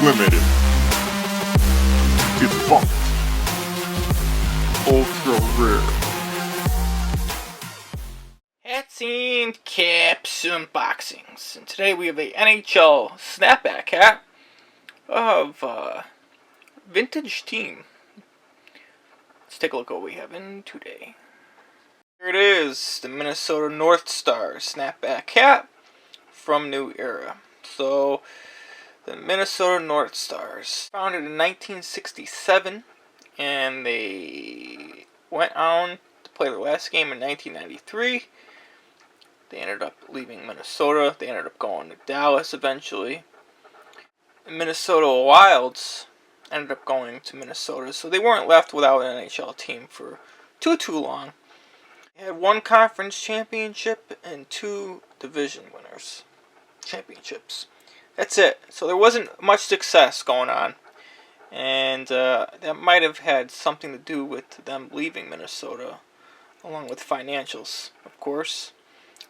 Limited. Defunct. Ultra rare. Hats and caps unboxings. And today we have a NHL Snapback hat of vintage team. Let's take a look at what we have in today. Here it is, the Minnesota North Star Snapback hat from New Era. So, the Minnesota North Stars, founded in 1967, and they went on to play their last game in 1993. They ended up leaving Minnesota. They ended up going to Dallas eventually. The Minnesota Wilds ended up going to Minnesota, so they weren't left without an NHL team for too long. They had one conference championship and 2 division winners championships. That's it. So there wasn't much success going on, and that might have had something to do with them leaving Minnesota, along with financials, of course.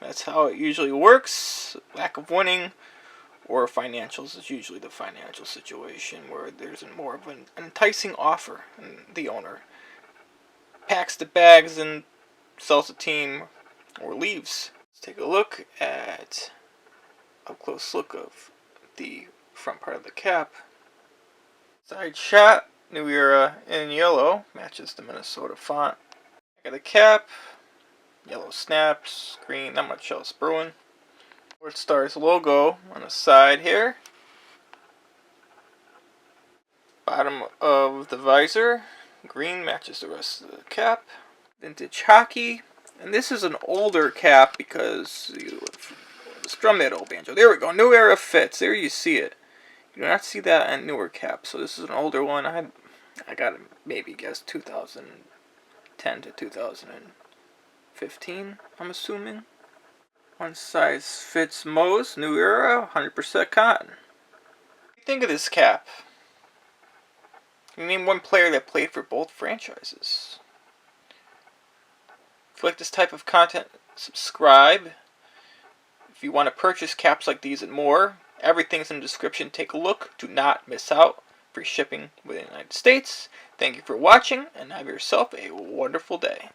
That's how it usually works. Lack of winning or financials is usually the financial situation where there's more of an enticing offer, and the owner packs the bags and sells the team or leaves. Let's take a look at a close look of the front part of the cap. Side shot, New Era in yellow, matches the Minnesota font. I got a cap, yellow snaps, green, not much else brewing. North Star's logo on the side here. Bottom of the visor, green matches the rest of the cap. Vintage hockey, and this is an older cap because strum that old banjo. There we go, New Era fits. There you see it. You do not see that on newer caps. So this is an older one. I got to maybe guess 2010 to 2015. I'm assuming. One size fits most. New Era, 100% cotton. What do you think of this cap? Can you name one player that played for both franchises? If you like this type of content, subscribe. If you want to purchase caps like these and more, everything's in the description. Take a look. Do not miss out. Free shipping within the United States. Thank you for watching, and have yourself a wonderful day.